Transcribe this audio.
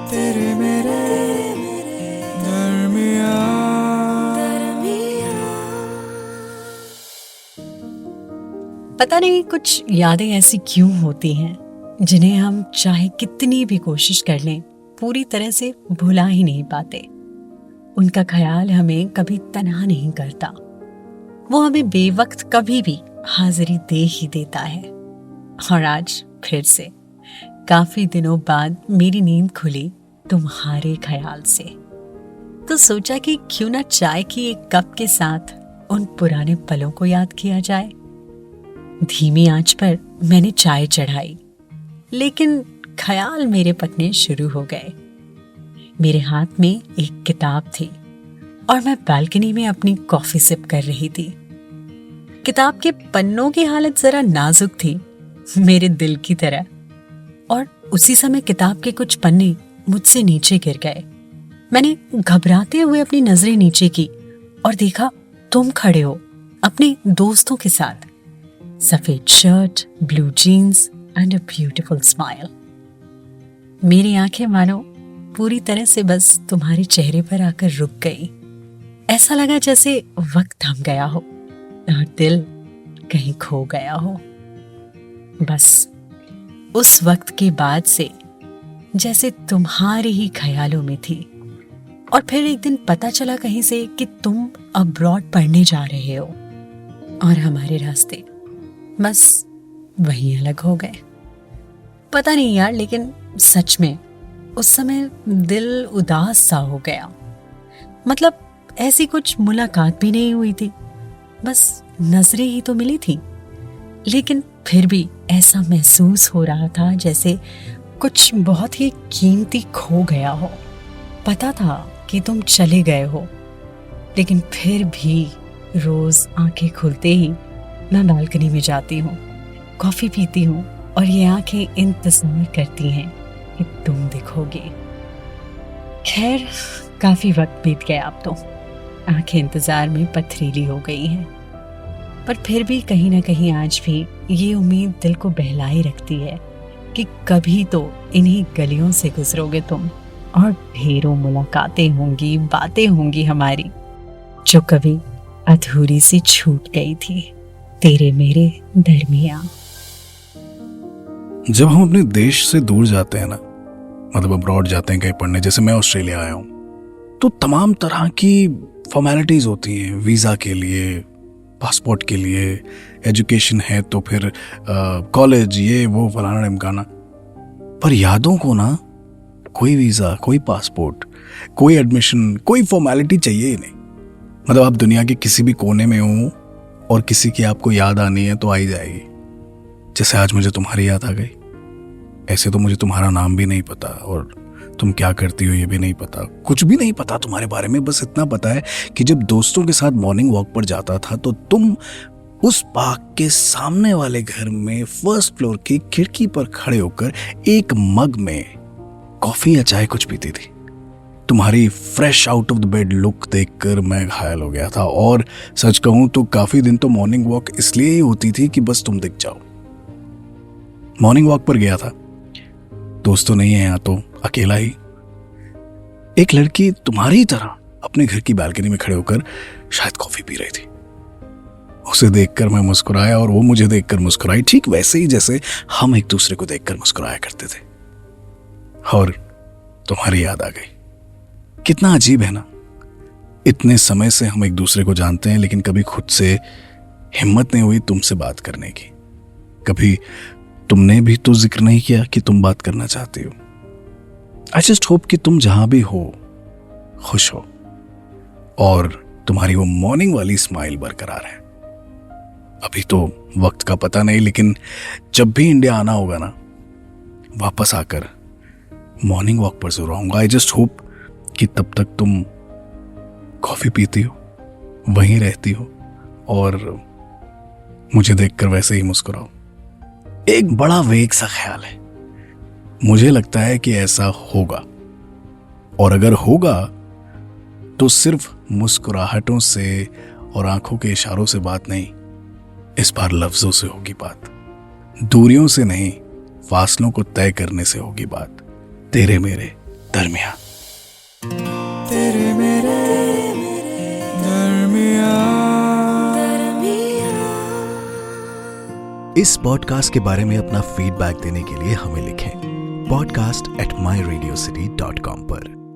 तेरे मेरे दरमियाँ। पता नहीं कुछ यादें ऐसी क्यों होती हैं जिन्हें हम चाहे कितनी भी कोशिश कर लें पूरी तरह से भुला ही नहीं पाते। उनका ख्याल हमें कभी तन्हा नहीं करता, वो हमें बेवक्त कभी भी हाजिरी दे ही देता है। और आज फिर से काफी दिनों बाद मेरी नींद खुली तुम्हारे ख्याल से, तो सोचा कि क्यों ना चाय की एक कप के साथ उन पुराने पलों को याद किया जाए। धीमी आंच पर मैंने चाय चढ़ाई, लेकिन ख्याल मेरे पकने शुरू हो गए। मेरे हाथ में एक किताब थी और मैं बालकनी में अपनी कॉफी सिप कर रही थी। किताब के पन्नों की हालत जरा नाजुक थी, मेरे दिल की तरह। और उसी समय किताब के कुछ पन्ने मुझसे नीचे गिर गए। मैंने घबराते हुए अपनी नजरें नीचे की और देखा तुम खड़े हो अपने दोस्तों के साथ। सफेद shirt, blue jeans and a beautiful smile. मेरी आंखें मानो पूरी तरह से बस तुम्हारे चेहरे पर आकर रुक गई। ऐसा लगा जैसे वक्त थम गया हो और दिल कहीं खो गया हो। बस उस वक्त के बाद से जैसे तुम्हारे ही ख्यालों में थी। और फिर एक दिन पता चला कहीं से कि तुम अब्रॉड पढ़ने जा रहे हो और हमारे रास्ते बस वहीं अलग हो गए। पता नहीं यार, लेकिन सच में उस समय दिल उदास सा हो गया। मतलब ऐसी कुछ मुलाकात भी नहीं हुई थी, बस नजरें ही तो मिली थी, लेकिन फिर भी ऐसा महसूस हो रहा था जैसे कुछ बहुत ही कीमती खो गया हो। पता था कि तुम चले गए हो, लेकिन फिर भी रोज आंखें खुलते ही मैं बालकनी में जाती हूँ, कॉफी पीती हूँ और ये आंखें इंतजार करती हैं कि तुम दिखोगे। खैर, काफी वक्त बीत गया अब तो, आंखें इंतजार में पथरीली हो गई हैं, पर फिर भी कहीं ना कहीं आज भी ये उम्मीद दिल को बहलाए रखती है कि कभी तो इन्हीं गलियों से गुजरोगे तुम और ढेरों मुलाकातें होंगी, बातें होंगी हमारी, जो कभी अधूरी सी छूट गई थी तेरे मेरे दरमियां। जब हम अपने देश से दूर जाते हैं ना, मतलब अब्रॉड जाते हैं कहीं पढ़ने, जैसे मैं ऑस्ट्रेलिया आया हूं, तो तमाम तरह की फॉर्मेलिटीज होती हैं। वीजा के लिए, पासपोर्ट के लिए, एजुकेशन है तो फिर कॉलेज, ये वो फलाना ढिमकाना। पर यादों को ना कोई वीजा, कोई पासपोर्ट, कोई एडमिशन, कोई फॉर्मेलिटी चाहिए ही नहीं। मतलब आप दुनिया के किसी भी कोने में हो और किसी की आपको याद आनी है तो आ ही जाएगी। जैसे आज मुझे तुम्हारी याद आ गई। ऐसे तो मुझे तुम्हारा नाम भी नहीं पता और तुम क्या करती हो ये भी नहीं पता, कुछ भी नहीं पता तुम्हारे बारे में। बस इतना पता है कि जब दोस्तों के साथ मॉर्निंग वॉक पर जाता था तो तुम उस पार्क के सामने वाले घर में फर्स्ट फ्लोर की खिड़की पर खड़े होकर एक मग में कॉफी या चाय कुछ पीती थी। तुम्हारी fresh out of the bed look देखकर मैं घायल हो गया था। और सच कहूं तो काफी दिन तो मॉर्निंग वॉक इसलिए ही होती थी कि बस तुम दिख जाओ। मॉर्निंग वॉक पर गया था, दोस्त तो नहीं है यहाँ, तो अकेला ही। एक लड़की तुम्हारी तरह अपने घर की बालकनी में खड़े होकर शायद कॉफी पी रही थी। उसे देखकर मैं मुस्कुराया और वो मुझे देखकर मुस्कुराई, ठीक वैसे ही जैसे हम एक दूसरे को देखकर मुस्कुराया करते थे। और तुम्हारी याद आ गई। कितना अजीब है ना, इतने समय से हम एक दूसरे को जानते हैं, लेकिन कभी खुद से हिम्मत नहीं हुई तुमसे बात करने की। कभी तुमने भी तो जिक्र नहीं किया कि तुम बात करना चाहती हो। आई जस्ट होप कि तुम जहां भी हो खुश हो और तुम्हारी वो मॉर्निंग वाली स्माइल बरकरार है। अभी तो वक्त का पता नहीं, लेकिन जब भी इंडिया आना होगा ना, वापस आकर मॉर्निंग वॉक पर जरूर आऊंगा। आई जस्ट होप कि तब तक तुम कॉफी पीती हो, वहीं रहती हो और मुझे देखकर वैसे ही मुस्कुराओ। एक बड़ा वेग सा ख्याल है, मुझे लगता है कि ऐसा होगा, और अगर होगा तो सिर्फ मुस्कुराहटों से और आंखों के इशारों से बात नहीं, इस बार लफ्जों से होगी बात। दूरियों से नहीं, फासलों को तय करने से होगी बात। तेरे मेरे दरमिया। तेरे मेरे दरमिया। इस पॉडकास्ट के बारे में अपना फीडबैक देने के लिए हमें लिखें podcast@myradiocity.com पर।